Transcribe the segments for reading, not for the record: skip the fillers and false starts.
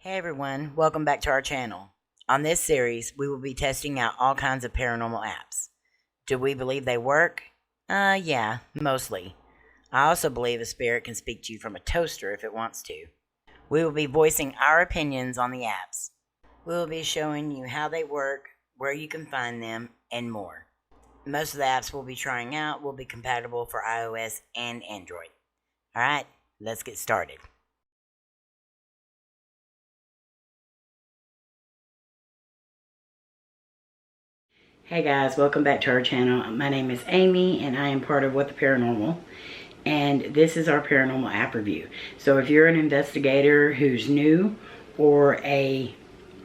Hey everyone, welcome back to our channel. On this series, we will be testing out all kinds of paranormal apps. Do we believe they work? Yeah, mostly. I also believe a spirit can speak to you from a toaster if it wants to. We will be voicing our opinions on the apps. We will be showing you how they work, where you can find them, and more. Most of the apps we'll be trying out will be compatible for iOS and Android. Alright, let's get started. Hey guys, welcome back to our channel. My name is Amy and I am part of WhatTheParanormal, and this is our paranormal app review. So if you're an investigator who's new or a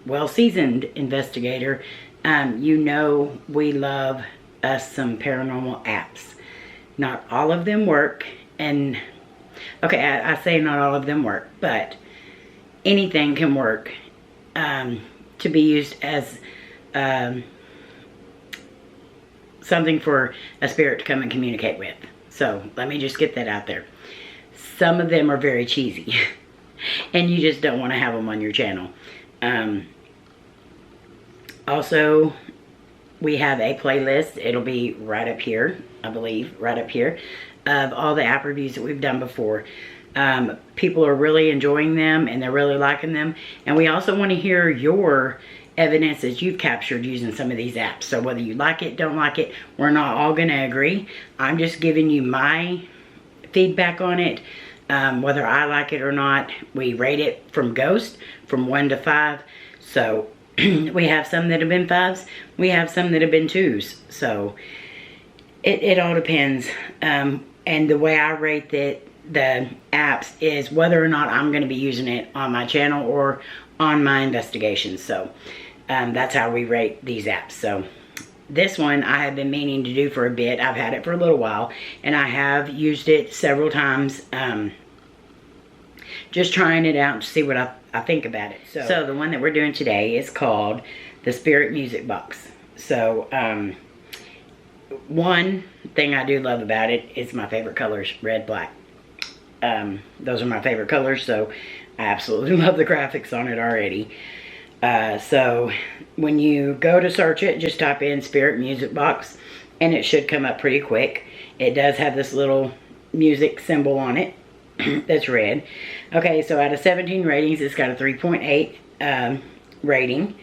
well-seasoned investigator, you know we love us some paranormal apps. Not all of them work, and okay, I say not all of them work, but anything can work to be used as something for a spirit to come and communicate with. So let me just get that out there. Some of them are very cheesy and you just don't want to have them on your channel. Also, we have a playlist. It'll be right up here, I believe, right up here, of all the app reviews that we've done before. People are really enjoying them and they're really liking them. And we also want to hear your evidence that you've captured using some of these apps. So whether you like it, don't like it, we're not all going to agree. I'm just giving you my feedback on it. Whether I like it or not, we rate it from Ghost from 1 to 5. So we have some that have been 5s. We have some that have been 2s. So it all depends. And the way I rate the apps is whether or not I'm going to be using it on my channel or on my investigations. So that's how we rate these apps. So this one I have been meaning to do for a bit. I've had it for a little while and I have used it several times, just trying it out to see what I think about it. So the one that we're doing today is called the Spirit Music Box. So one thing I do love about it is my favorite colors, red, black. Those are my favorite colors, so I absolutely love the graphics on it already. So when you go to search it, just type in Spirit Music Box and it should come up pretty quick. It does have this little music symbol on it that's red. Okay, so out of 17 ratings, it's got a 3.8 rating.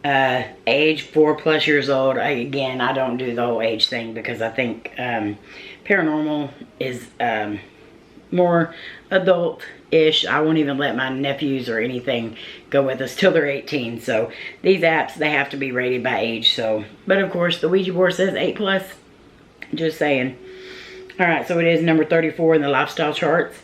Age 4+ years old. Again, I don't do the whole age thing because I think paranormal is more adult-ish. I won't even let my nephews or anything go with us till they're 18. So these apps, they have to be rated by age. So, but of course the Ouija board says 8+. Just saying. All right, so it is number 34 in the lifestyle charts,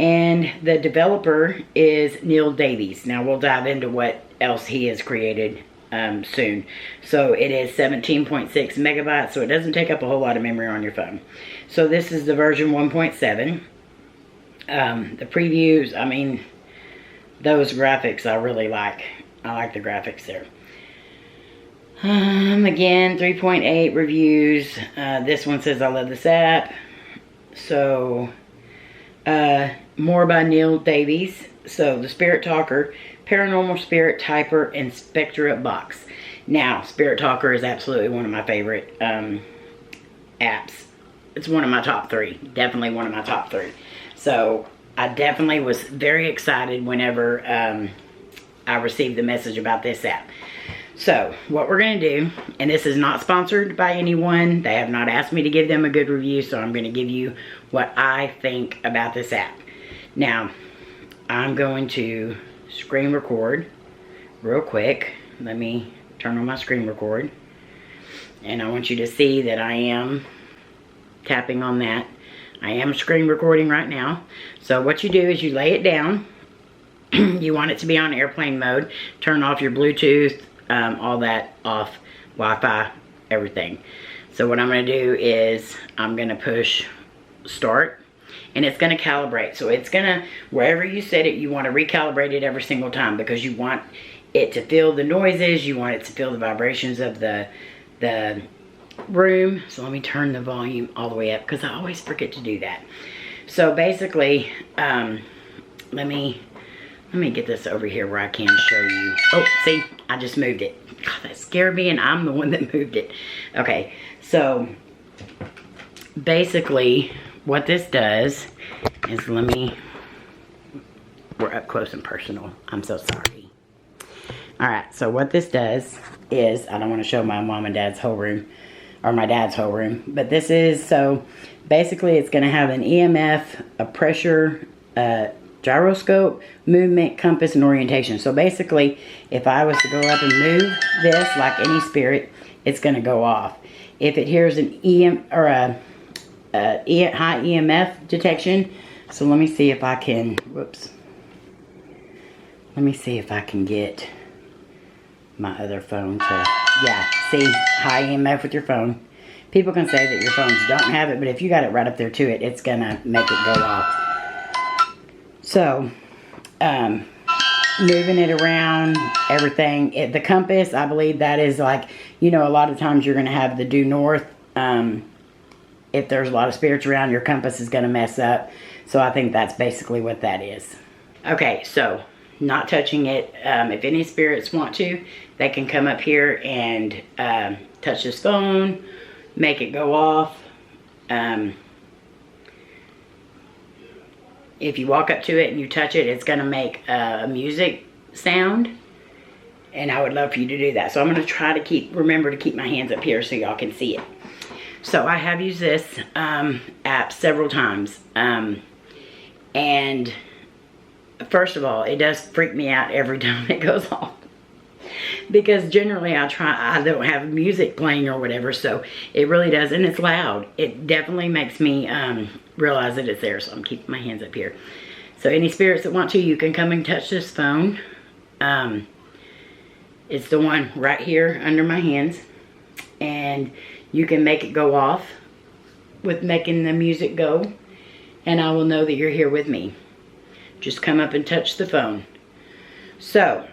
and the developer is Neil Davies. Now we'll dive into what else he has created soon. So it is 17.6 megabytes, so it doesn't take up a whole lot of memory on your phone. So this is the version 1.7. The previews, I mean, those graphics I really like. I like the graphics there. Again, 3.8 reviews. This one says I love this app. So more by Neil Davies. So the Spirit Talker, Paranormal Spirit Typer, and Spectra Box. Now Spirit Talker is absolutely one of my favorite apps. It's one of my top 3. Definitely one of my top 3. So I definitely was very excited whenever I received the message about this app. So what we're going to do, and this is not sponsored by anyone. They have not asked me to give them a good review, so I'm going to give you what I think about this app. Now, I'm going to screen record real quick. Let me turn on my screen record. And I want you to see that I am tapping on that. I am screen recording right now. So what you do is you lay it down. You want it to be on airplane mode. Turn off your Bluetooth, all that off, Wi-Fi, everything. So what I'm going to do is I'm going to push start, and it's going to calibrate. So it's going to, wherever you set it, you want to recalibrate it every single time because you want it to feel the noises. You want it to feel the vibrations of the room. So let me turn the volume all the way up because I always forget to do that. So basically, let me Let me get this over here where I can show you. Oh, see, I just moved it. God, that scared me, and I'm the one that moved it. Okay, so basically what this does is, we're up close and personal. I'm so sorry. All right, so what this does is, I don't want to show my mom and dad's whole room, or my dad's whole room, but this is, so basically it's going to have an EMF, a pressure, gyroscope, movement, compass, and orientation. So basically, if I was to go up and move this like any spirit, it's going to go off. If it hears an high EMF detection, so let me see if I can, whoops. Let me see if I can get my other phone to, yeah, see, high EMF with your phone. People can say that your phones don't have it, but if you got it right up there to it, it's going to make it go off. So, moving it around, everything. The compass, I believe that is like, you know, a lot of times you're going to have the due north. If there's a lot of spirits around, your compass is going to mess up. So I think that's basically what that is. Okay, so not touching it. If any spirits want to, they can come up here and touch this phone, make it go off. If you walk up to it and you touch it, it's going to make a music sound. And I would love for you to do that. So I'm going to try to remember to keep my hands up here so y'all can see it. So I have used this app several times. And first of all, it does freak me out every time it goes off. Because generally I don't have music playing or whatever, so it really does, and it's loud. It definitely makes me realize that it's there, so I'm keeping my hands up here. So any spirits that want to, you can come and touch this phone. It's the one right here under my hands, and you can make it go off with making the music go, and I will know that you're here with me. Just come up and touch the phone. So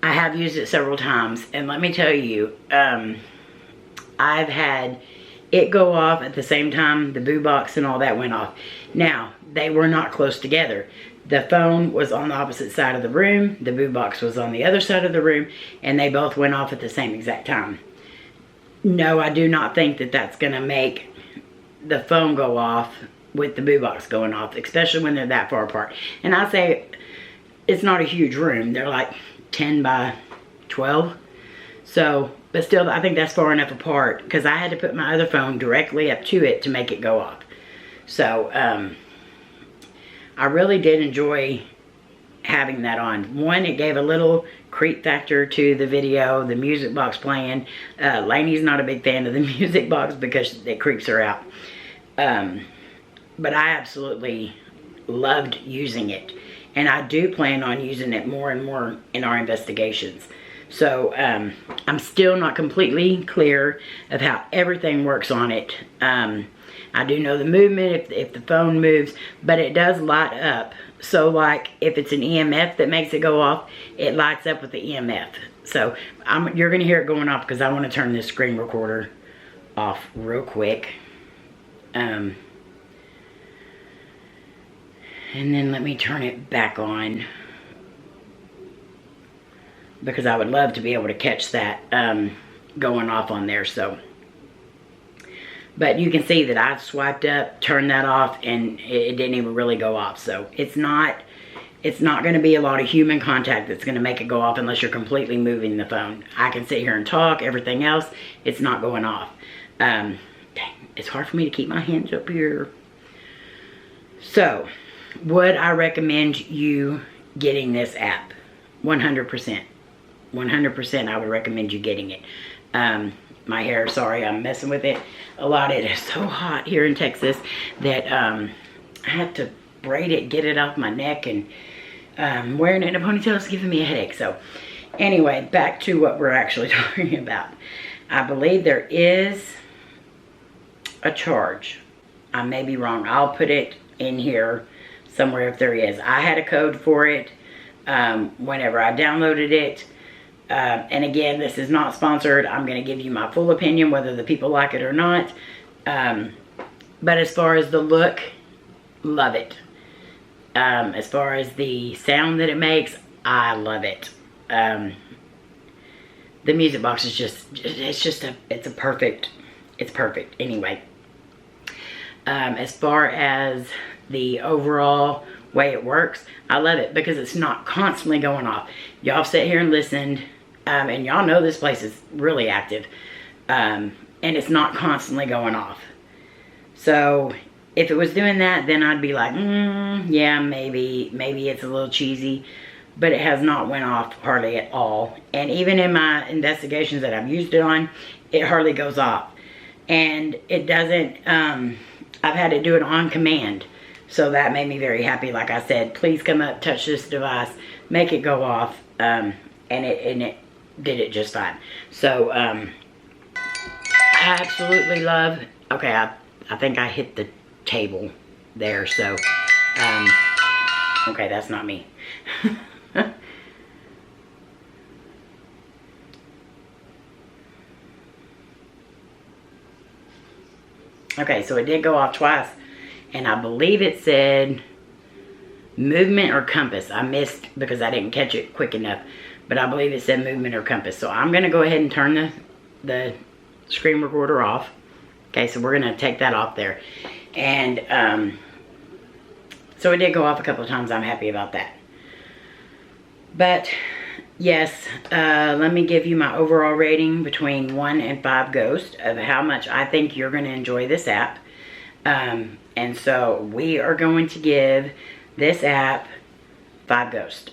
I have used it several times, and let me tell you, I've had it go off at the same time the boo box and all that went off. Now, they were not close together. The phone was on the opposite side of the room, the boo box was on the other side of the room, and they both went off at the same exact time. No, I do not think that that's going to make the phone go off with the boo box going off, especially when they're that far apart. And I say it's not a huge room. They're like 10 by 12. So, but still, I think that's far enough apart because I had to put my other phone directly up to it to make it go off. So, I really did enjoy having that on. One, it gave a little creep factor to the video, the music box playing. Layne's not a big fan of the music box because it creeps her out. But I absolutely loved using it. And I do plan on using it more and more in our investigations. So, I'm still not completely clear of how everything works on it. I do know the movement if the phone moves, but it does light up. So, like, if it's an EMF that makes it go off, it lights up with the EMF. So, you're going to hear it going off because I want to turn this screen recorder off real quick. And then let me turn it back on, because I would love to be able to catch that going off on there. So, but you can see that I've swiped up, turned that off, and it didn't even really go off. So it's not going to be a lot of human contact that's going to make it go off unless you're completely moving the phone. I can sit here and talk, everything else, it's not going off. Dang, it's hard for me to keep my hands up here. So, would I recommend you getting this app? 100%. 100% I would recommend you getting it. My hair, sorry, I'm messing with it a lot. It is so hot here in Texas that I have to braid it, get it off my neck, and wearing it in a ponytail is giving me a headache. So anyway, back to what we're actually talking about. I believe there is a charge. I may be wrong. I'll put it in here somewhere if there is. I had a code for it whenever I downloaded it. And again, this is not sponsored. I'm going to give you my full opinion whether the people like it or not. But as far as the look, love it. As far as the sound that it makes, I love it. The music box is just, it's perfect anyway. As far as the overall way it works, I love it because it's not constantly going off. Y'all sit here and listened, and y'all know this place is really active, and it's not constantly going off. So if it was doing that, then I'd be like, yeah, maybe it's a little cheesy, but it has not went off hardly at all. And even in my investigations that I've used it on, it hardly goes off. And it doesn't, I've had to do it on command. So that made me very happy. Like I said, please come up, touch this device, make it go off, and it did it just fine. So, I absolutely love, okay, I think I hit the table there, so, okay, that's not me. Okay, so it did go off twice, and I believe it said movement or compass. I missed because I didn't catch it quick enough, but I believe it said movement or compass. So I'm going to go ahead and turn the screen recorder off. Okay, so we're going to take that off there. And so it did go off a couple of times. I'm happy about that. But yes, let me give you my overall rating between 1 and 5 ghosts of how much I think you're going to enjoy this app. And so we are going to give this app 5 ghosts.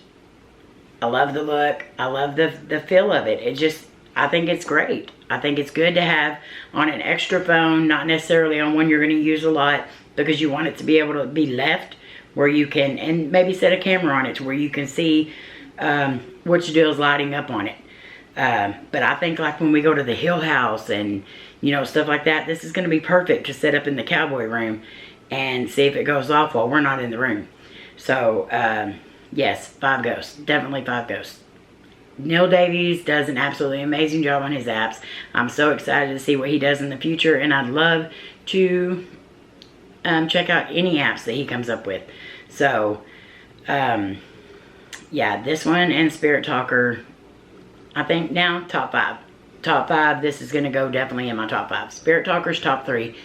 I love the look. I love the feel of it. It just, I think it's great. I think it's good to have on an extra phone, not necessarily on one you're going to use a lot, because you want it to be able to be left where you can, and maybe set a camera on it to where you can see which deal's lighting up on it. But I think like when we go to the Hill House and, you know, stuff like that, this is going to be perfect to set up in the cowboy room and see if it goes off while we're not in the room. So, yes, 5 ghosts. Definitely 5 ghosts. Neil Davies does an absolutely amazing job on his apps. I'm so excited to see what he does in the future, and I'd love to check out any apps that he comes up with. So, yeah, this one and Spirit Talker, I think now top 5. Top 5, this is going to go definitely in my top 5. Spirit Talker's top 3.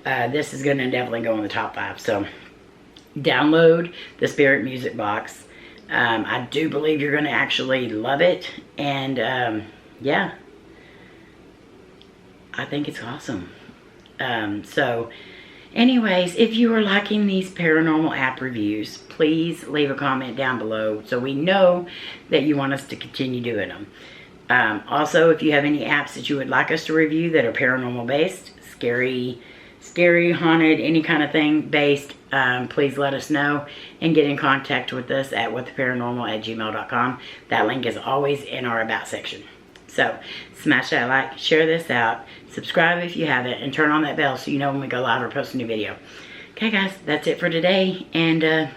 This is going to definitely go in the top 5. So, download the Spirit Music Box. I do believe you're going to actually love it. And, yeah. I think it's awesome. So, anyways, if you are liking these paranormal app reviews, please leave a comment down below so we know that you want us to continue doing them. Also, if you have any apps that you would like us to review that are paranormal based, scary, haunted, any kind of thing based, please let us know and get in contact with us at WhatTheParanormal@gmail.com. That link is always in our About section. So, smash that like, share this out, subscribe if you haven't, and turn on that bell so you know when we go live or post a new video. Okay guys, that's it for today, and I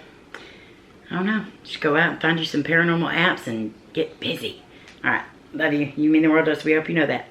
don't know, just go out and find you some paranormal apps and get busy. Alright, love you. You mean the world to us. We hope you know that.